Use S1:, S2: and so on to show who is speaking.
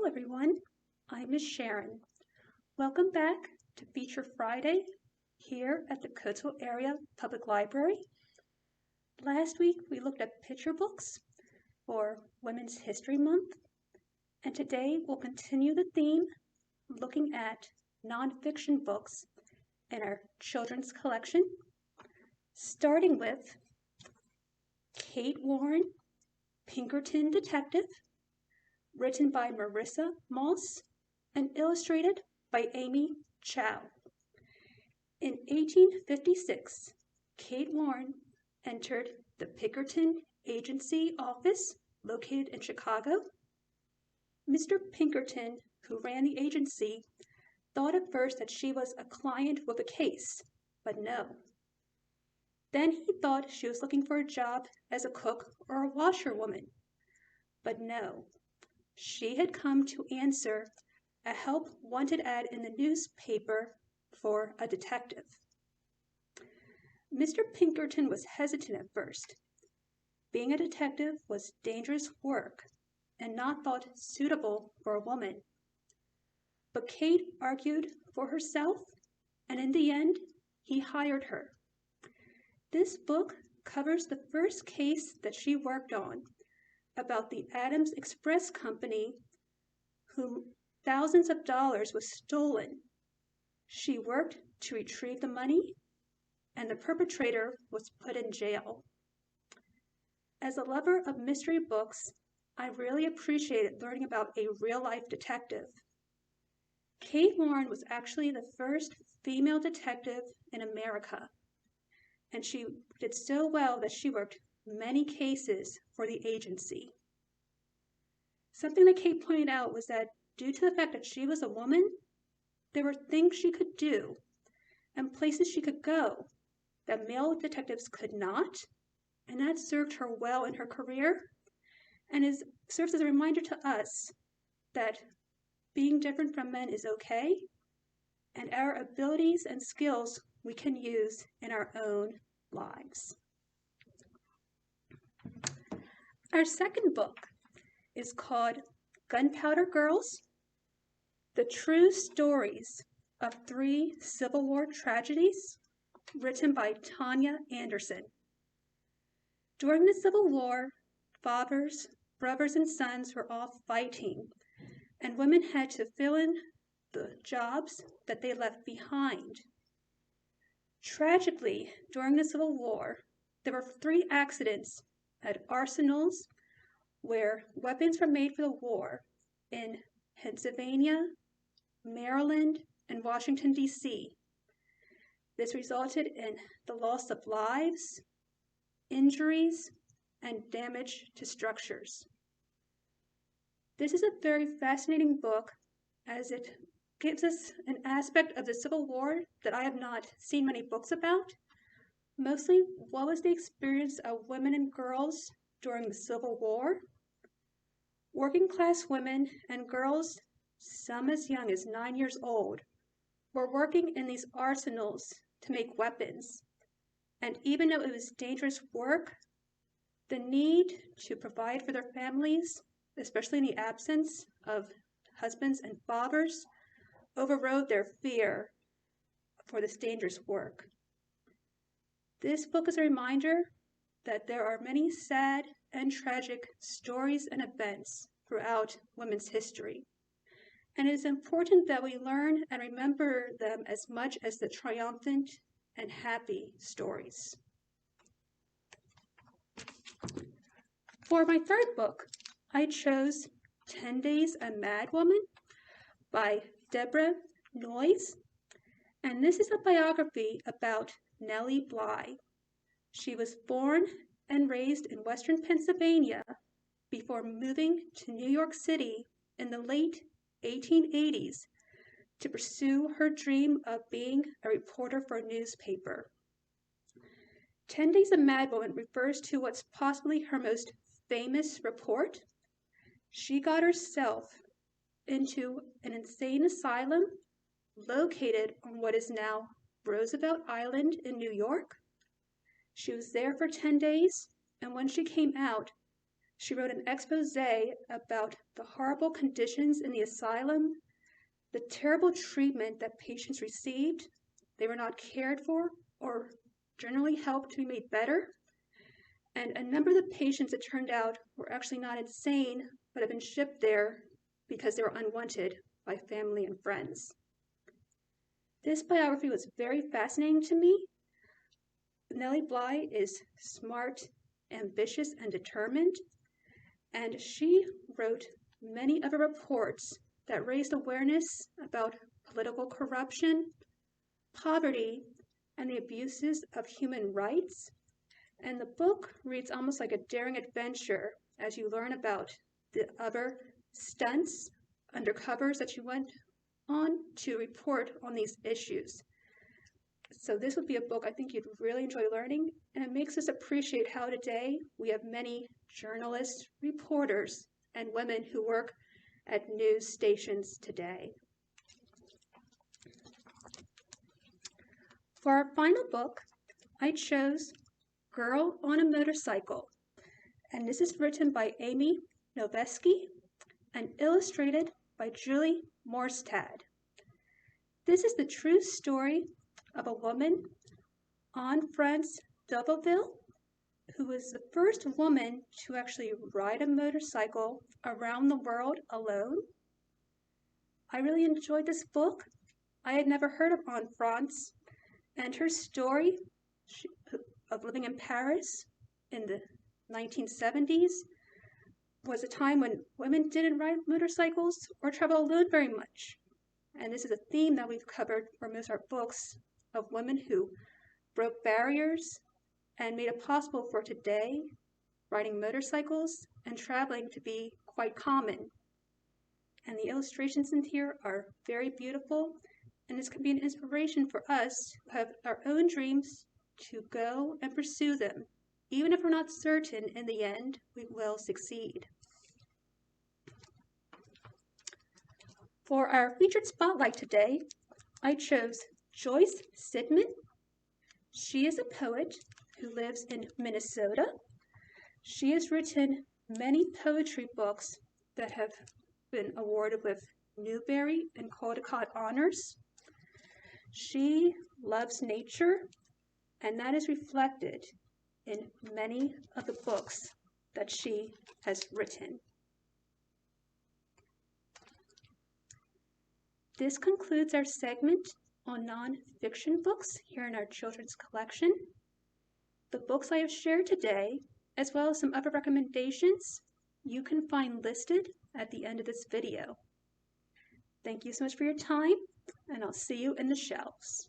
S1: Hello everyone, I'm Miss Sharon. Welcome back to Feature Friday here at the Coatesville Area Public Library. Last week we looked at picture books for Women's History Month, and today we'll continue the theme looking at nonfiction books in our children's collection, starting with Kate Warren, Pinkerton Detective, written by Marissa Moss and illustrated by Amy Chow. In 1856, Kate Warren entered the Pinkerton Agency office located in Chicago. Mr. Pinkerton, who ran the agency, thought at first that she was a client with a case, but no. Then he thought she was looking for a job as a cook or a washerwoman, but no. She had come to answer a help wanted ad in the newspaper for a detective. Mr. Pinkerton was hesitant at first. Being a detective was dangerous work and not thought suitable for a woman. But Kate argued for herself, and in the end, he hired her. This book covers the first case that she worked on about the Adams Express Company, whom thousands of dollars was stolen. She worked to retrieve the money, and the perpetrator was put in jail. As a lover of mystery books, I really appreciated learning about a real-life detective. Kate Warren was actually the first female detective in America, and she did so well that she worked many cases for the agency. Something that Kate pointed out was that due to the fact that she was a woman, there were things she could do and places she could go that male detectives could not, and that served her well in her career and serves as a reminder to us that being different from men is okay, and our abilities and skills we can use in our own lives. Our second book is called Gunpowder Girls, The True Stories of Three Civil War Tragedies, written by Tanya Anderson. During the Civil War, fathers, brothers, and sons were all fighting, and women had to fill in the jobs that they left behind. Tragically, during the Civil War, there were 3 accidents at arsenals where weapons were made for the war in Pennsylvania, Maryland, and Washington, D.C. This resulted in the loss of lives, injuries, and damage to structures. This is a very fascinating book as it gives us an aspect of the Civil War that I have not seen many books about. Mostly, what was the experience of women and girls during the Civil War? Working class women and girls, some as young as 9 years old, were working in these arsenals to make weapons. And even though it was dangerous work, the need to provide for their families, especially in the absence of husbands and fathers, overrode their fear for this dangerous work. This book is a reminder that there are many sad and tragic stories and events throughout women's history. And it is important that we learn and remember them as much as the triumphant and happy stories. For my third book, I chose 10 Days a Mad Woman by Deborah Noyes, and this is a biography about Nellie Bly. She was born and raised in Western Pennsylvania before moving to New York City in the late 1880s to pursue her dream of being a reporter for a newspaper. 10 Days a Mad Woman refers to what's possibly her most famous report. She got herself into an insane asylum located on what is now Roosevelt Island in New York. She was there for 10 days, and when she came out, She wrote an expose about the horrible conditions in the asylum, the terrible treatment that patients received. They were not cared for or generally helped to be made better. And a number of the patients, it turned out, were actually not insane, but had been shipped there because they were unwanted by family and friends. This biography was very fascinating to me. Nellie Bly is smart, ambitious, and determined, and she wrote many of her reports that raised awareness about political corruption, poverty, and the abuses of human rights. And the book reads almost like a daring adventure as you learn about the other stunts, undercovers that she went on to report on these issues. So this would be a book I think you'd really enjoy learning, and it makes us appreciate how today we have many journalists, reporters, and women who work at news stations today. For our final book, I chose Girl on a Motorcycle, and this is written by Amy Noveski and illustrated by Julie Morstad. This is the true story of a woman, Anne France D'Obeville, who was the first woman to actually ride a motorcycle around the world alone. I really enjoyed this book. I had never heard of Anne France, and her story of living in Paris in the 1970s was a time when women didn't ride motorcycles or travel alone very much. And this is a theme that we've covered for most of our books of women who broke barriers and made it possible for today riding motorcycles and traveling to be quite common. And the illustrations in here are very beautiful, and this can be an inspiration for us who have our own dreams to go and pursue them. Even if we're not certain in the end, we will succeed. For our featured spotlight today, I chose Joyce Sidman. She is a poet who lives in Minnesota. She has written many poetry books that have been awarded with Newbery and Caldecott honors. She loves nature, and that is reflected in many of the books that she has written. This concludes our segment on nonfiction books here in our children's collection. The books I have shared today, as well as some other recommendations, you can find listed at the end of this video. Thank you so much for your time, and I'll see you in the shelves.